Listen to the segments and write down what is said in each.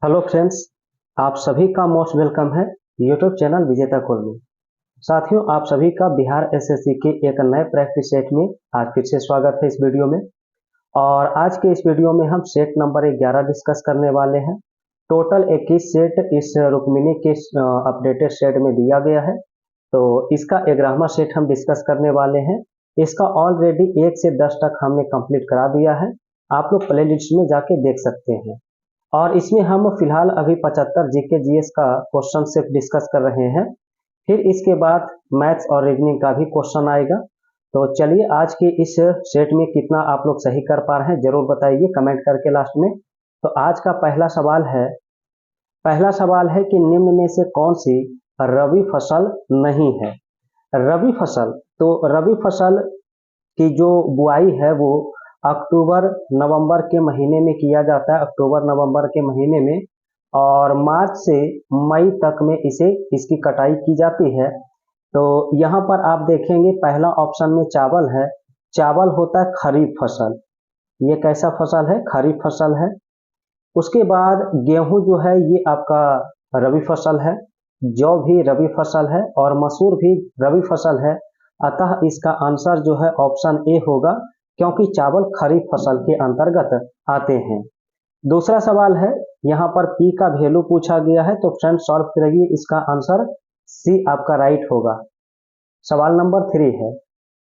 Hello friends, आप सभी का मोस्ट वेलकम है यूट्यूब चैनल विजेता कुल में। साथियों, आप सभी का बिहार एसएससी के एक नए प्रैक्टिस सेट में आज फिर से स्वागत है इस वीडियो में। और आज के इस वीडियो में हम सेट नंबर 11 डिस्कस करने वाले हैं। टोटल 21 सेट इस रुक्मिणी के अपडेटेड सेट में दिया गया है, तो इसका 11वां सेट हम डिस्कस करने वाले हैं। इसका ऑलरेडी 1 से 10 तक हमने कंप्लीट करा दिया है, आप लोग प्ले लिस्ट में जाके देख सकते हैं। और इसमें हम फिलहाल अभी 75 जीके जीएस का क्वेश्चन सेट डिस्कस कर रहे हैं। फिर इसके बाद मैथ्स और रीजनिंग का भी क्वेश्चन आएगा। तो चलिए, आज के इस सेट में कितना आप लोग सही कर पा रहे हैं जरूर बताइए कमेंट करके लास्ट में। तो आज का पहला सवाल है कि निम्न में से कौन सी रबी फसल नहीं है। रबी फसल, तो रबी फसल की जो बुआई है वो अक्टूबर नवंबर के महीने में किया जाता है, अक्टूबर नवंबर के महीने में, और मार्च से मई तक में इसकी कटाई की जाती है। तो यहाँ पर आप देखेंगे पहला ऑप्शन में चावल है। चावल होता है खरीफ फसल, ये कैसा फसल है? खरीफ फसल है। उसके बाद गेहूं जो है ये आपका रबी फसल है, जौ भी रबी फसल है और मसूर भी रबी फसल है। अतः इसका आंसर जो है ऑप्शन ए होगा, क्योंकि चावल खरीफ फसल के अंतर्गत आते हैं। दूसरा सवाल है, यहाँ पर पी का वैल्यू पूछा गया है, तो फ्रेंड सॉल्व करिए, इसका आंसर सी आपका राइट होगा। सवाल नंबर 3 है,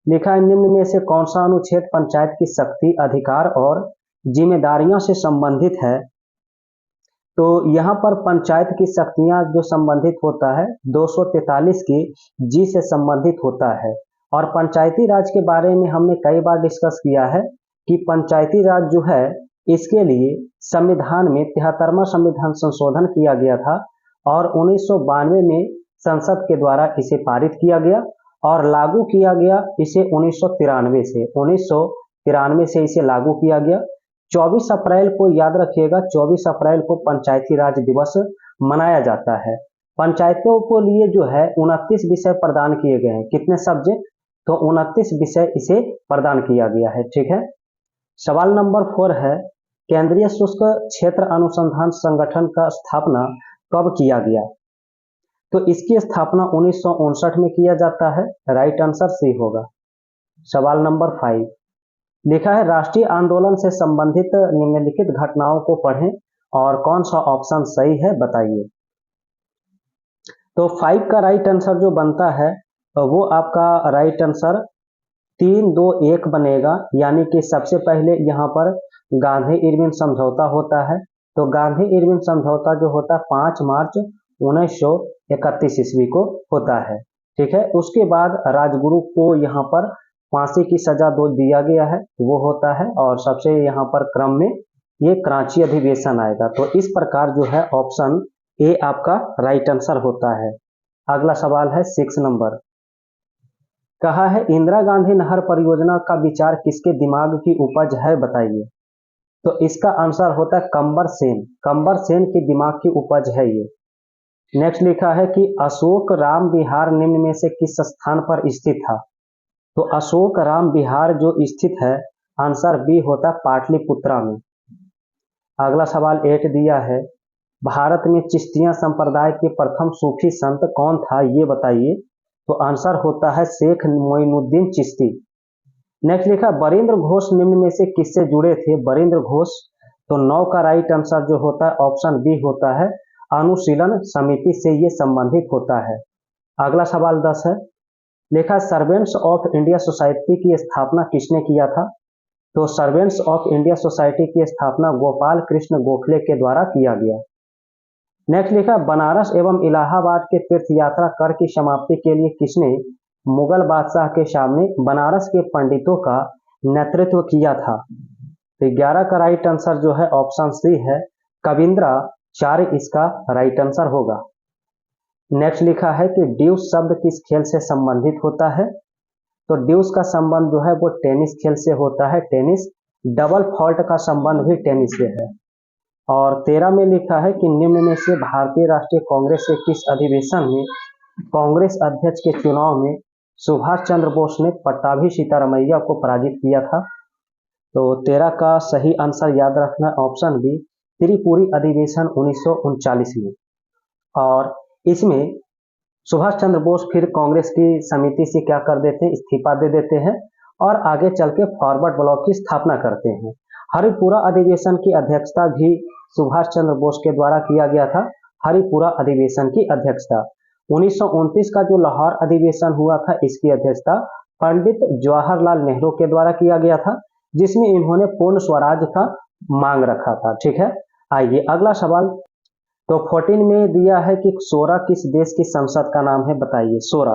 लिखा है निम्न में से कौन सा अनुच्छेद पंचायत की शक्ति, अधिकार और जिम्मेदारियों से संबंधित है। तो यहाँ पर पंचायत की शक्तियां जो संबंधित होता है 243 की जी से संबंधित होता है। और पंचायती राज के बारे में हमने कई बार डिस्कस किया है कि पंचायती राज जो है इसके लिए संविधान में 73वां संविधान संशोधन किया गया था और 1992 में संसद के द्वारा इसे पारित किया गया और लागू किया गया इसे 1993 से इसे लागू किया गया। 24 अप्रैल को याद रखिएगा, 24 अप्रैल को पंचायती राज दिवस मनाया जाता है। पंचायतों को लिए जो है 29 विषय प्रदान किए गए हैं। कितने सब्जेक्ट? तो 29 विषय इसे प्रदान किया गया है। ठीक है। सवाल नंबर 4 है, केंद्रीय शुष्क क्षेत्र अनुसंधान संगठन का स्थापना कब किया गया। तो इसकी स्थापना 1959 में किया जाता है। राइट आंसर सी होगा। सवाल नंबर 5, लिखा है राष्ट्रीय आंदोलन से संबंधित निम्नलिखित घटनाओं को पढ़ें और कौन सा ऑप्शन सही है बताइए। तो 5 का राइट आंसर जो बनता है वो आपका राइट आंसर 3, 2, 1 बनेगा। यानी कि सबसे पहले यहाँ पर गांधी इरविन समझौता होता है। तो गांधी इरविन समझौता जो होता है 5 मार्च 1931 ईस्वी को होता है। ठीक है। उसके बाद राजगुरु को यहाँ पर फांसी की सजा दो दिया गया है, वो होता है। और सबसे यहाँ पर क्रम में ये कराची अधिवेशन आएगा। तो इस प्रकार जो है ऑप्शन ए आपका राइट आंसर होता है। अगला सवाल है 6 नंबर, कहा है इंदिरा गांधी नहर परियोजना का विचार किसके दिमाग की उपज है बताइए। तो इसका आंसर होता है कंबर सेन के दिमाग की उपज है ये। नेक्स्ट लिखा है कि अशोक राम विहार निम्न में से किस स्थान पर स्थित था। तो अशोक राम विहार जो स्थित है, आंसर बी होता है पाटलिपुत्रा में। अगला सवाल 8 दिया है, भारत में चिश्तिया संप्रदाय के प्रथम सूफी संत कौन था ये बताइए। तो आंसर होता है शेख मोइनुद्दीन चिश्ती। नेक्स्ट लिखा बरिंद्र घोष निम्न में से किससे जुड़े थे। बरिंद्र घोष, तो 9 का राइट आंसर जो होता है ऑप्शन बी होता है अनुशीलन समिति से ये संबंधित होता है। अगला सवाल 10 है, लिखा सर्वेंट्स ऑफ इंडिया सोसाइटी की स्थापना किसने किया था। तो सर्वेंट्स ऑफ इंडिया सोसाइटी की स्थापना गोपाल कृष्ण गोखले के द्वारा किया गया। नेक्स्ट लिखा बनारस एवं इलाहाबाद के तीर्थ यात्रा कर की समाप्ति के लिए किसने मुगल बादशाह के सामने बनारस के पंडितों का नेतृत्व किया था। तो 11 का राइट आंसर जो है ऑप्शन सी है कविंद्राचार्य, इसका राइट आंसर होगा। नेक्स्ट लिखा है कि ड्यूस शब्द किस खेल से संबंधित होता है। तो ड्यूस का संबंध जो है वो टेनिस खेल से होता है। टेनिस, डबल फॉल्ट का संबंध भी टेनिस से है। और 13 में लिखा है कि निम्न में से भारतीय राष्ट्रीय कांग्रेस के किस अधिवेशन में कांग्रेस अध्यक्ष के चुनाव में सुभाष चंद्र बोस ने पट्टाभी सीतारमैया को पराजित किया था। तो 13 का सही आंसर याद रखना ऑप्शन बी त्रिपुरी अधिवेशन 1939 में। और इसमें सुभाष चंद्र बोस फिर कांग्रेस की समिति से क्या कर देते हैं, इस्तीफा दे देते हैं और आगे चल के फॉरवर्ड ब्लॉक की स्थापना करते हैं। हरिपुरा अधिवेशन की अध्यक्षता भी सुभाष चंद्र बोस के द्वारा किया गया था। हरिपुरा अधिवेशन की अध्यक्षता 1929 का जो लाहौर अधिवेशन हुआ था, इसकी अध्यक्षता पंडित जवाहरलाल नेहरू के द्वारा किया गया था, जिसमें इन्होंने पूर्ण स्वराज का मांग रखा था। ठीक है, आइए अगला सवाल। तो 14 में दिया है कि सोरा किस देश की संसद का नाम है, बताइए। सोरा,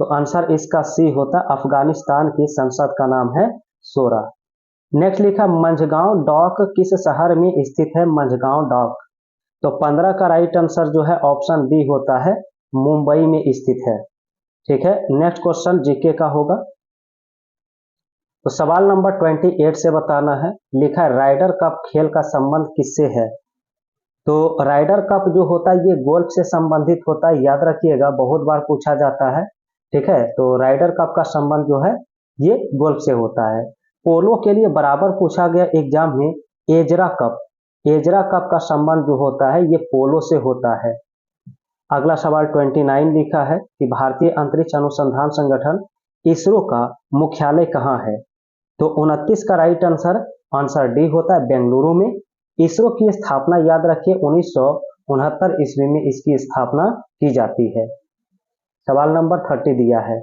तो आंसर इसका सी होता है, अफगानिस्तान की संसद का नाम है सोरा। नेक्स्ट लिखा मंझगांव डॉक किस शहर में स्थित है, मंझगांव डॉक। तो 15 का राइट आंसर जो है ऑप्शन बी होता है, मुंबई में स्थित है। ठीक है, नेक्स्ट क्वेश्चन जीके का होगा। तो सवाल नंबर 28 से बताना है। लिखा है राइडर कप खेल का संबंध किससे है। तो राइडर कप जो होता है ये गोल्फ से संबंधित होता है, याद रखिएगा, बहुत बार पूछा जाता है। ठीक है, तो राइडर कप का संबंध जो है ये गोल्फ से होता है। पोलो के लिए बराबर पूछा गया एग्जाम में, एजरा कप, एजरा कप का संबंध जो होता है ये पोलो से होता है। अगला सवाल 29 लिखा है कि भारतीय अंतरिक्ष अनुसंधान संगठन इसरो का मुख्यालय कहाँ है। तो 29 का राइट आंसर आंसर डी होता है, बेंगलुरु में। इसरो की स्थापना याद रखिए 1969 ईस्वी में इसकी स्थापना की जाती है। सवाल नंबर 30 दिया है,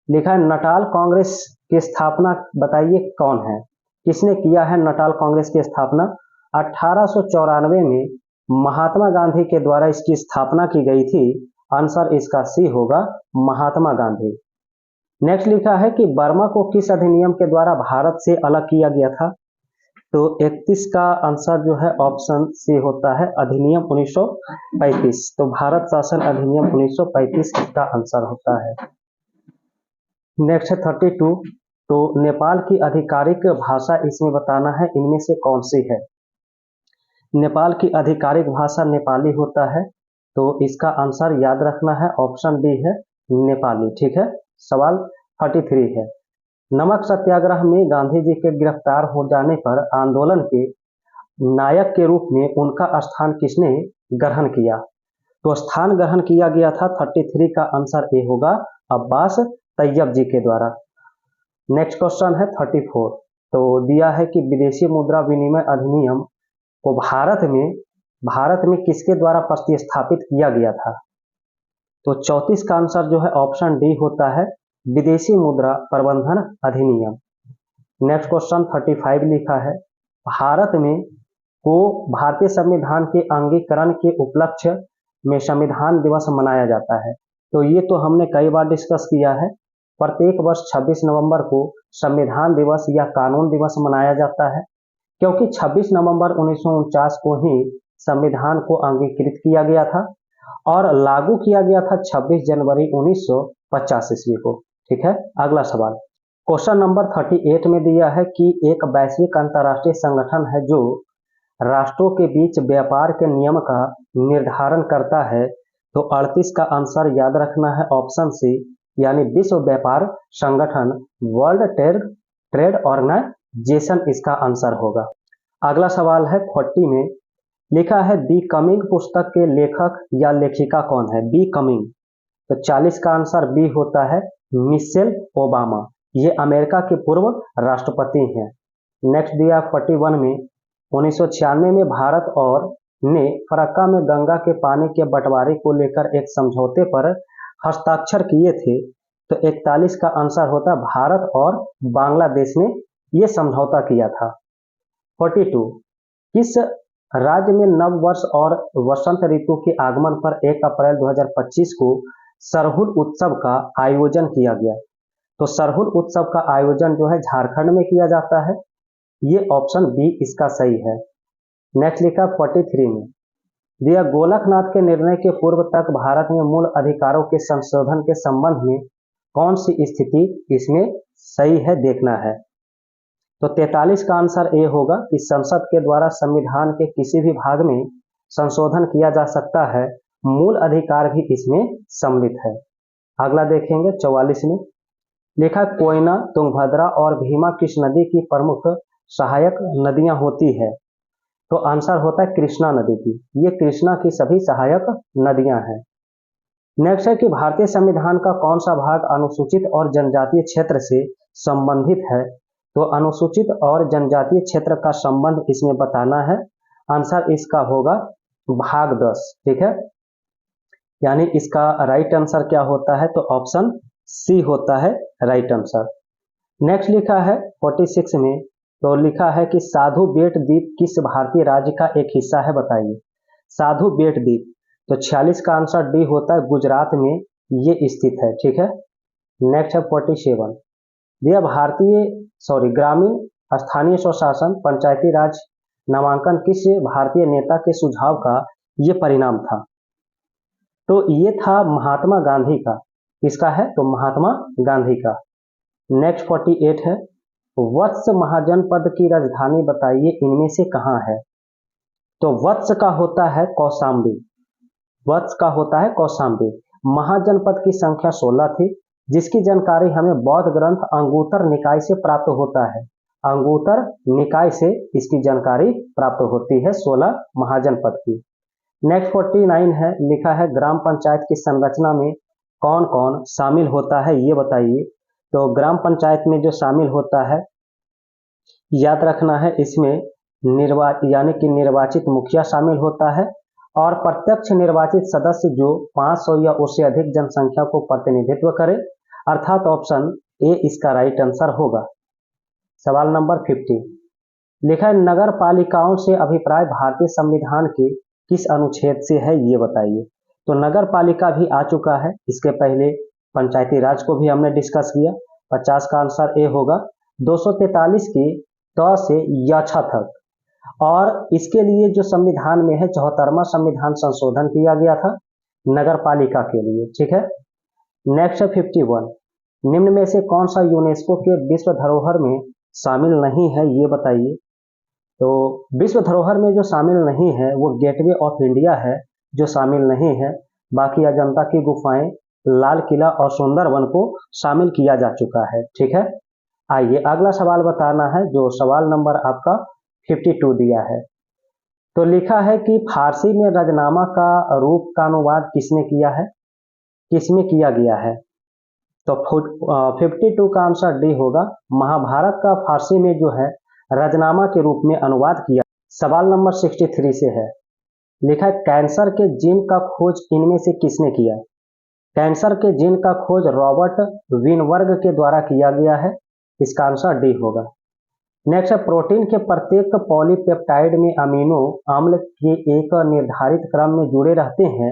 लिखा है नटाल कांग्रेस की स्थापना बताइए कौन है, किसने किया है नटाल कांग्रेस की स्थापना। 1894 में महात्मा गांधी के द्वारा इसकी स्थापना की गई थी। आंसर इसका सी होगा, महात्मा गांधी। नेक्स्ट लिखा है कि बर्मा को किस अधिनियम के द्वारा भारत से अलग किया गया था। तो 31 का आंसर जो है ऑप्शन सी होता है, अधिनियम 1935। तो भारत शासन अधिनियम 1935 इसका आंसर होता है। नेक्स्ट है 32। तो नेपाल की आधिकारिक भाषा इसमें बताना है, इनमें से कौन सी है। नेपाल की आधिकारिक भाषा नेपाली होता है, तो इसका आंसर याद रखना है, ऑप्शन डी है, नेपाली। ठीक है, सवाल 33 है, नमक सत्याग्रह में गांधी जी के गिरफ्तार हो जाने पर आंदोलन के नायक के रूप में उनका स्थान किसने ग्रहण किया। तो स्थान ग्रहण किया गया था 33 का आंसर ए होगा, अब्बास तैयब जी के द्वारा। नेक्स्ट क्वेश्चन है 34। तो दिया है कि विदेशी मुद्रा विनिमय अधिनियम को भारत में किसके द्वारा प्रतिस्थापित किया गया था। तो 34 का आंसर जो है ऑप्शन डी होता है, विदेशी मुद्रा प्रबंधन अधिनियम। नेक्स्ट क्वेश्चन 35 लिखा है, भारत में को भारतीय संविधान के अंगीकरण के उपलक्ष्य में संविधान दिवस मनाया जाता है। तो ये तो हमने कई बार डिस्कस किया है, प्रत्येक वर्ष 26 नवंबर को संविधान दिवस या कानून दिवस मनाया जाता है, क्योंकि 26 नवंबर 1949 को ही संविधान को अंगीकृत किया गया था और लागू किया गया था 26 जनवरी 1950 ईस्वी को। ठीक है, अगला सवाल क्वेश्चन नंबर 38 में दिया है कि एक वैश्विक अंतर्राष्ट्रीय संगठन है जो राष्ट्रों के बीच व्यापार के नियम का निर्धारण करता है। तो 38 का आंसर याद रखना है, ऑप्शन सी, यानी विश्व व्यापार संगठन, वर्ल्ड ट्रेड ऑर्गेनाइजेशन इसका आंसर होगा। अगला सवाल है 40 में, लिखा है बी कमिंग पुस्तक के लेखक या लेखिका कौन है, बी कमिंग। तो 40 का आंसर बी होता है, मिशेल ओबामा, ये अमेरिका के पूर्व राष्ट्रपति हैं। नेक्स्ट दिया 41 में, 1996 में भारत और ने फरक्का में गंगा के पानी के बंटवारे को लेकर एक समझौते पर हस्ताक्षर किए थे। तो 41 का आंसर होता है, भारत और बांग्लादेश ने यह समझौता किया था। 42, किस राज्य में नव वर्ष और वसंत ऋतु के आगमन पर 1 अप्रैल 2025 को सरहुल उत्सव का आयोजन किया गया। तो सरहुल उत्सव का आयोजन जो है झारखंड में किया जाता है, ये ऑप्शन बी इसका सही है। नेक्स्ट लिखा 43 में, दिया गोलकनाथ के निर्णय के पूर्व तक भारत में मूल अधिकारों के संशोधन के संबंध में कौन सी स्थिति इसमें सही है, देखना है। तो 43 का आंसर ए होगा कि संसद के द्वारा संविधान के किसी भी भाग में संशोधन किया जा सकता है, मूल अधिकार भी इसमें सम्मिलित है। अगला देखेंगे 44 में, लिखा कोयना, तुंगभद्रा और भीमा किस नदी की प्रमुख सहायक नदियां होती है। तो आंसर होता है कृष्णा नदी की। ये कृष्णा की सभी सहायक नदियां हैं। नेक्स्ट है कि भारतीय संविधान का कौन सा भाग अनुसूचित और जनजातीय क्षेत्र से संबंधित है। तो अनुसूचित और जनजातीय क्षेत्र का संबंध इसमें बताना है। आंसर इसका होगा भाग 10। ठीक है, यानी इसका राइट आंसर क्या होता है, तो ऑप्शन सी होता है राइट आंसर। नेक्स्ट लिखा है 46 में, तो लिखा है कि साधु बेट द्वीप किस भारतीय राज्य का एक हिस्सा है, बताइए। साधु बेट द्वीप, तो 46 का आंसर डी होता है, गुजरात में ये स्थित है। ठीक है, नेक्स्ट है 47। यह ग्रामीण स्थानीय स्वशासन पंचायती राज नामांकन किस भारतीय नेता के सुझाव का ये परिणाम था। तो ये था महात्मा गांधी का। किसका है, तो महात्मा गांधी का। नेक्स्ट 48 है, वत्स महाजनपद की राजधानी बताइए इनमें से कहाँ है। तो वत्स का होता है कौशाम्बी। वत्स का होता है कौशाम्बी। महाजनपद की संख्या 16 थी, जिसकी जानकारी हमें बौद्ध ग्रंथ अंगुतर निकाय से प्राप्त होता है। अंगुतर निकाय से इसकी जानकारी प्राप्त होती है 16 महाजनपद की। नेक्स्ट 49 है, लिखा है ग्राम पंचायत की संरचना में कौन कौन शामिल होता है, ये बताइए। तो ग्राम पंचायत में जो शामिल होता है, याद रखना है, इसमें यानी कि निर्वाचित मुखिया शामिल होता है और प्रत्यक्ष निर्वाचित सदस्य जो 500 या उससे अधिक जनसंख्या को प्रतिनिधित्व करे, अर्थात ऑप्शन ए इसका राइट आंसर होगा। सवाल नंबर 50 लिखा है नगर पालिकाओं से अभिप्राय भारतीय संविधान के किस अनुच्छेद से है, ये बताइए। तो नगर पालिका भी आ चुका है, इसके पहले पंचायती राज को भी हमने डिस्कस किया। 50 का आंसर ए होगा। 243 की त से यछ तक, और इसके लिए जो संविधान में है 74वां संविधान संशोधन किया गया था नगर पालिका के लिए। ठीक है, नेक्स्ट है 51। निम्न में से कौन सा यूनेस्को के विश्व धरोहर में शामिल नहीं है, ये बताइए। तो विश्व धरोहर में जो शामिल नहीं है वो गेटवे ऑफ इंडिया है जो शामिल नहीं है। बाकी अजंता की गुफाएं, लाल किला और सुंदरवन को शामिल किया जा चुका है। ठीक है, आइए अगला सवाल बताना है, जो सवाल नंबर आपका 52 दिया है। तो लिखा है कि फारसी में रजनामा का रूप का अनुवाद किसने किया है, किसमें किया गया है। तो 52 का आंसर डी होगा। महाभारत का फारसी में जो है रजनामा के रूप में अनुवाद किया। सवाल नंबर 63 से है, लिखा है कैंसर के जीन का खोज इनमें से किसने किया। कैंसर के जीन का खोज रॉबर्ट विनबर्ग के द्वारा किया गया है। इसका आंसर डी होगा। नेक्स्ट है प्रोटीन के प्रत्येक पॉलीपेप्टाइड में अमीनो अम्ल के एक निर्धारित क्रम में जुड़े रहते हैं।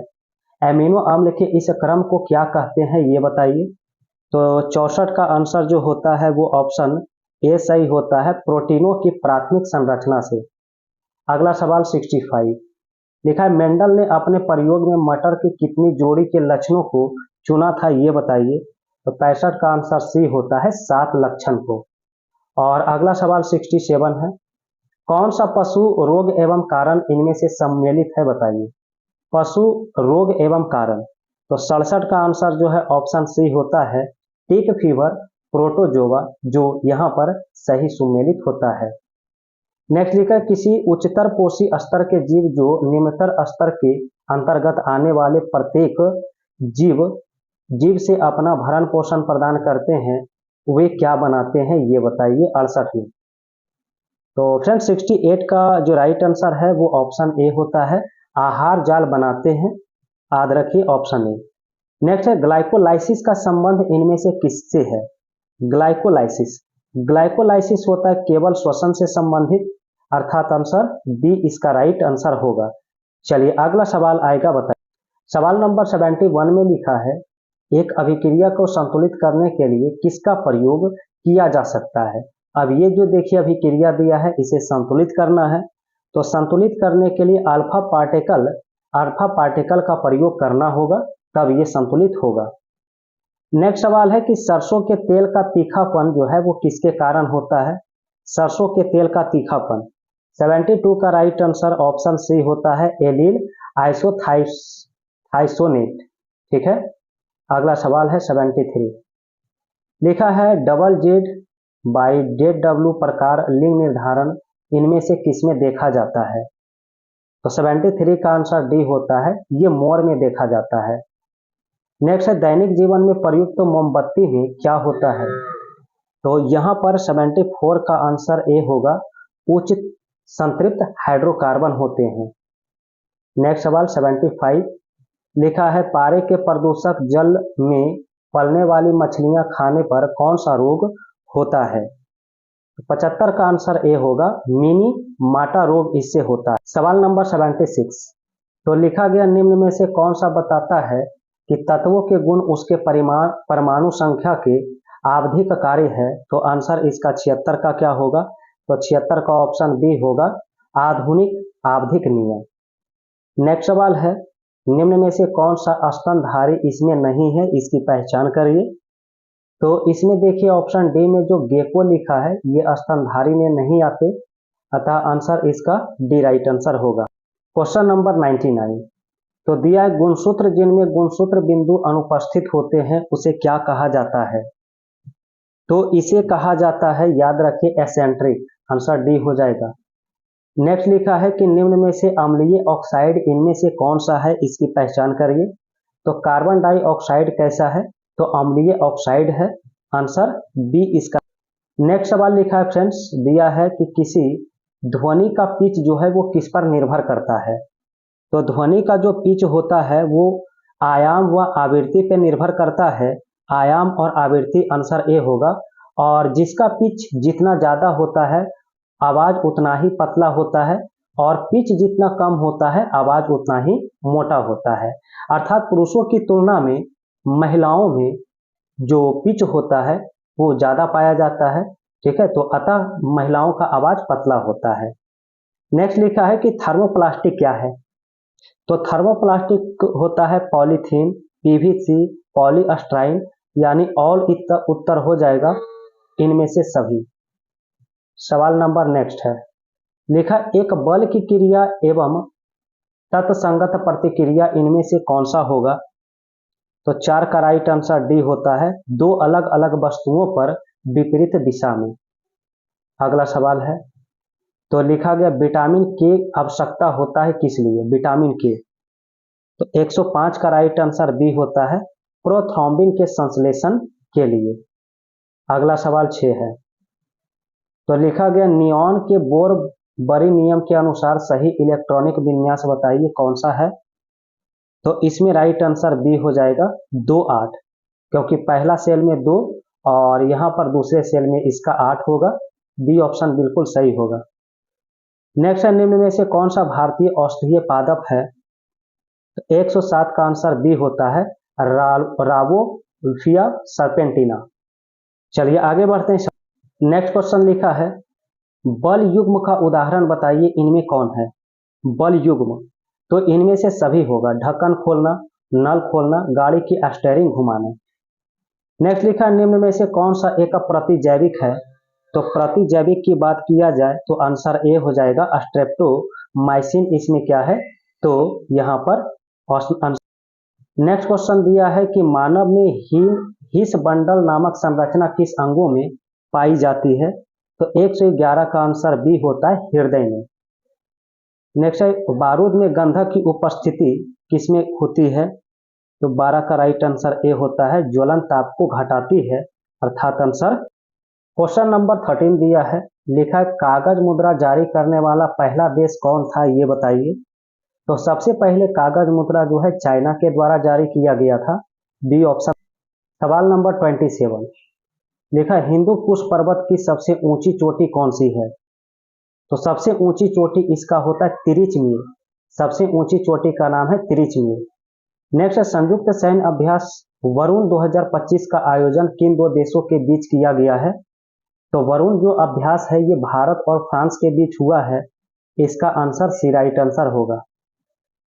अमीनो अम्ल के इस क्रम को क्या कहते हैं, ये बताइए। तो 64 का आंसर जो होता है वो ऑप्शन ए सही होता है, प्रोटीनों की प्राथमिक संरचना से। अगला सवाल 65 लिखा है मेंडल ने अपने प्रयोग में मटर की कितनी जोड़ी के लक्षणों को चुना था, ये बताइए। तो 65 का आंसर सी होता है 7 लक्षण को। और अगला सवाल 67 है, कौन सा पशु रोग एवं कारण इनमें से सम्मिलित है, बताइए। पशु रोग एवं कारण, तो 67 का आंसर जो है ऑप्शन सी होता है, टिक फीवर प्रोटोजोआ, जो यहाँ पर सही सम्मिलित होता है। नेक्स्ट लिखा है किसी उच्चतर पोषी स्तर के जीव जो निम्नतर स्तर के अंतर्गत आने वाले प्रत्येक जीव से अपना भरण पोषण प्रदान करते हैं, वे क्या बनाते हैं, ये बताइए। 68 में। तो फ्रेंड 68 का जो राइट आंसर है वो ऑप्शन ए होता है, आहार जाल बनाते हैं। याद रखिए ऑप्शन ए। नेक्स्ट है ग्लाइकोलाइसिस का संबंध इनमें से किससे है। ग्लाइकोलाइसिस होता है केवल श्वसन से संबंधित, अर्थात आंसर बी इसका राइट आंसर होगा। चलिए अगला सवाल आएगा, बताइए। सवाल नंबर 71 में लिखा है एक अभिक्रिया को संतुलित करने के लिए किसका प्रयोग किया जा सकता है। अब ये जो देखिए अभिक्रिया दिया है इसे संतुलित करना है, तो संतुलित करने के लिए अल्फा पार्टिकल का प्रयोग करना होगा, तब ये संतुलित होगा। नेक्स्ट सवाल है कि सरसों के तेल का तीखापन जो है वो किसके कारण होता है। सरसों के तेल का तीखापन, 72 का राइट आंसर ऑप्शन सी होता है, एलिल आइसोथाइसोनेट। ठीक है, अगला सवाल है 73। लिखा है double Z by Z W प्रकार लिंग निर्धारण इनमें से किसमें देखा जाता है? तो 73 का आंसर डी होता है, ये मोर में देखा जाता है। नेक्स्ट है दैनिक जीवन में प्रयुक्त तो मोमबत्ती में क्या होता है? तो यहाँ पर 74 का आंसर ए होगा, उच्च संतृप्त हाइड्रोकार्बन होते हैं। नेक्स्ट सवाल 75 लिखा है पारे के प्रदूषक जल में पलने वाली मछलियां खाने पर कौन सा रोग होता है? 75 का आंसर ए होगा, मिनी माटा रोग इससे होता है। सवाल नंबर 76 तो लिखा गया निम्न में से कौन सा बताता है कि तत्वों के गुण उसके परमाणु संख्या के आवधिक कार्य है? तो आंसर इसका 76 का क्या होगा? तो 76 का ऑप्शन बी होगा, आधुनिक आवधिक नियम। नेक्स्ट सवाल है निम्न में से कौन सा स्तनधारी इसमें नहीं है, इसकी पहचान करिए। तो इसमें देखिए ऑप्शन डी में जो गेको लिखा है ये स्तनधारी में नहीं आते, अतः आंसर इसका डी राइट आंसर होगा। क्वेश्चन नंबर 99 तो दिया है गुणसूत्र जिनमें गुणसूत्र बिंदु अनुपस्थित होते हैं उसे क्या कहा जाता है? तो इसे कहा जाता है, याद रखिए, एसेंट्रिक। आंसर डी हो जाएगा। नेक्स्ट लिखा है कि निम्न में से अम्लीय ऑक्साइड इनमें से कौन सा है, इसकी पहचान करिए। तो कार्बन डाइऑक्साइड कैसा है? तो अम्लीय ऑक्साइड है, आंसर बी इसका। नेक्स्ट सवाल लिखा है फ्रेंड्स, दिया है कि किसी ध्वनि का पिच जो है वो किस पर निर्भर करता है? तो ध्वनि का जो पिच होता है वो आयाम व आवृत्ति पर निर्भर करता है, आयाम और आवृत्ति, आंसर ए होगा। और जिसका पिच जितना ज्यादा होता है आवाज उतना ही पतला होता है, और पिच जितना कम होता है आवाज उतना ही मोटा होता है। अर्थात पुरुषों की तुलना में महिलाओं में जो पिच होता है वो ज्यादा पाया जाता है, ठीक है, तो अतः महिलाओं का आवाज पतला होता है। नेक्स्ट लिखा है कि थर्मोप्लास्टिक क्या है? तो थर्मोप्लास्टिक होता है पॉलीथीन, पीवीसी, पॉलीस्टाइरीन, यानी ऑल उत्तर हो जाएगा इनमें से सभी। सवाल नंबर नेक्स्ट है, लिखा एक बल की क्रिया एवं तत्संगत प्रतिक्रिया इनमें से कौन सा होगा? तो 4 का राइट आंसर डी होता है, दो अलग अलग वस्तुओं पर विपरीत दिशा में। अगला सवाल है, तो लिखा गया विटामिन के आवश्यकता होता है किस लिए? विटामिन के, तो 105 का राइट आंसर बी होता है, प्रोथ्रोम्बिन के संश्लेषण के लिए। अगला सवाल 6 है, तो लिखा गया नियॉन के बोर बरी नियम के अनुसार सही इलेक्ट्रॉनिक विन्यास बताइए कौन सा है? तो इसमें राइट आंसर बी हो जाएगा, 2-8, क्योंकि पहला सेल में 2 और यहाँ पर दूसरे सेल में इसका 8 होगा। बी ऑप्शन बिल्कुल सही होगा। नेक्स्ट है निम्न में से कौन सा भारतीय औषधीय पादप है? तो 107 का आंसर बी होता है, रावोल्फिया सर्पेंटिना। चलिए आगे बढ़ते हैं। नेक्स्ट क्वेश्चन लिखा है बल युग्म का उदाहरण बताइए, इनमें कौन है? बल युग्म, तो इनमें से सभी होगा, ढक्कन खोलना, नल खोलना, गाड़ी की स्टीयरिंग घुमाना। नेक्स्ट लिखा है निम्न में से कौन सा एक प्रतिजैविक है? तो प्रतिजैविक की बात किया जाए तो आंसर ए हो जाएगा, स्ट्रेप्टोमाइसिन इसमें क्या है? तो यहाँ पर नेक्स्ट क्वेश्चन दिया है कि मानव में हिस बंडल नामक संरचना किस अंगों में पाई जाती है? तो 111 का आंसर बी होता है, हृदय में। नेक्स्ट है बारूद में गंधक की उपस्थिति किसमें होती है? तो 12 का राइट आंसर ए होता है, ज्वलन ताप को घटाती है, अर्थात आंसर। क्वेश्चन नंबर 13 दिया है, लिखा है कागज मुद्रा जारी करने वाला पहला देश कौन था, ये बताइए। तो सबसे पहले कागज मुद्रा जो है चाइना के द्वारा जारी किया गया था, बी ऑप्शन। सवाल नंबर 27 लिखा है हिंदू कुश पर्वत की सबसे ऊंची चोटी कौन सी है? तो सबसे ऊंची चोटी इसका होता है तिरिचमीर, सबसे ऊंची चोटी का नाम है तिरिचमीर। नेक्स्ट है संयुक्त सैन्य अभ्यास वरुण 2025 का आयोजन किन दो देशों के बीच किया गया है? तो वरुण जो अभ्यास है ये भारत और फ्रांस के बीच हुआ है, इसका आंसर सी राइट आंसर होगा।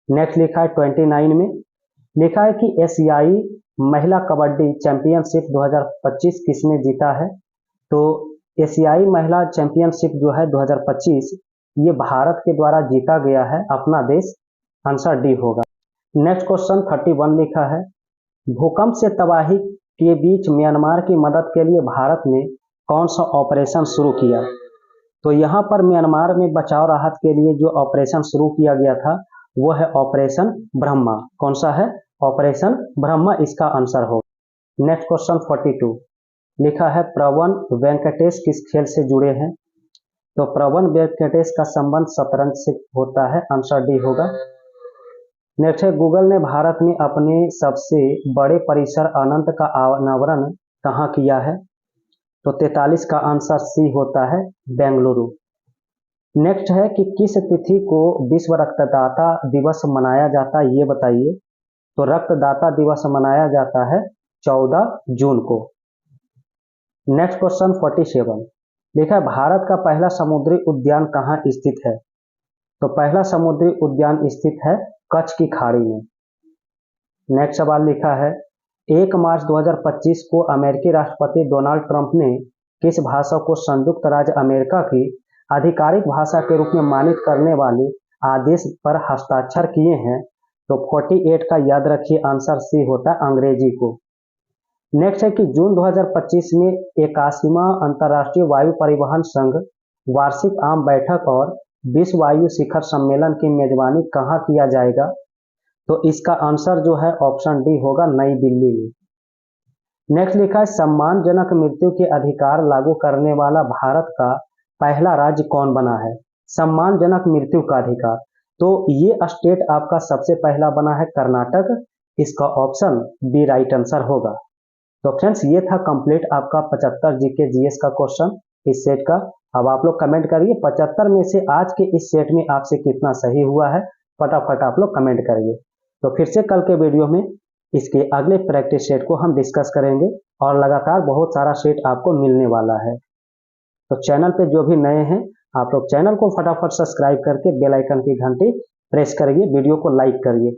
नेक्स्ट लिखा है 29 में, लिखा है कि एशियाई महिला कबड्डी चैंपियनशिप 2025 किसने जीता है? तो एशियाई महिला चैंपियनशिप जो है 2025 ये भारत के द्वारा जीता गया है, अपना देश, आंसर डी होगा। नेक्स्ट क्वेश्चन 31 लिखा है भूकंप से तबाही के बीच म्यांमार की मदद के लिए भारत ने कौन सा ऑपरेशन शुरू किया? तो यहाँ पर म्यांमार में बचाव राहत के लिए जो ऑपरेशन शुरू किया गया था वो है ऑपरेशन ब्रह्मा। कौन सा है? ऑपरेशन ब्रह्मा इसका आंसर हो। नेक्स्ट क्वेश्चन 42 लिखा है प्रवन वेंकटेश किस खेल से जुड़े हैं? तो प्रवन वेंकटेश का संबंध शतरंज से होता है, आंसर डी होगा। नेक्स्ट है गूगल ने भारत में अपने सबसे बड़े परिसर अनंत का अनावरण कहाँ किया है? तो 43 का आंसर सी होता है, बेंगलुरु। नेक्स्ट है कि किस तिथि को विश्व रक्तदाता दिवस मनाया जाता है, ये बताइए। तो रक्तदाता दिवस मनाया जाता है 14 जून को। नेक्स्ट क्वेश्चन 47 लिखा है भारत का पहला समुद्री उद्यान कहाँ स्थित है? तो पहला समुद्री उद्यान स्थित है कच्छ की खाड़ी में। नेक्स्ट सवाल लिखा है 1 मार्च 2025 को अमेरिकी राष्ट्रपति डोनाल्ड ट्रंप ने किस भाषा को संयुक्त राज्य अमेरिका की आधिकारिक भाषा के रूप में मानित करने वाले आदेश पर हस्ताक्षर किए हैं? तो 48 का याद रखिए, आंसर सी होता है, अंग्रेजी को। नेक्स्ट है कि जून 2025 में 81वां अंतर्राष्ट्रीय वायु परिवहन संघ वार्षिक आम बैठक और विश्व वायु शिखर सम्मेलन की मेजबानी कहाँ किया जाएगा? तो इसका आंसर जो है ऑप्शन डी होगा, नई दिल्ली में। नेक्स्ट लिखा है सम्मानजनक मृत्यु के अधिकार लागू करने वाला भारत का पहला राज्य कौन बना है? सम्मानजनक मृत्यु का अधिकार, तो ये स्टेट आपका सबसे पहला बना है कर्नाटक, इसका ऑप्शन बी राइट आंसर होगा। तो फ्रेंड्स ये था कंप्लीट आपका 75 जीके जीएस का क्वेश्चन इस सेट का। अब आप लोग कमेंट करिए 75 में से आज के इस सेट में आपसे कितना सही हुआ है, फटाफट आप लोग कमेंट करिए। तो फिर से कल के वीडियो में इसके अगले प्रैक्टिस सेट को हम डिस्कस करेंगे और लगातार बहुत सारा सेट आपको मिलने वाला है। तो चैनल पे जो भी नए हैं आप लोग चैनल को फटाफट सब्सक्राइब करके बेल आइकन की घंटी प्रेस करिए, वीडियो को लाइक करिए।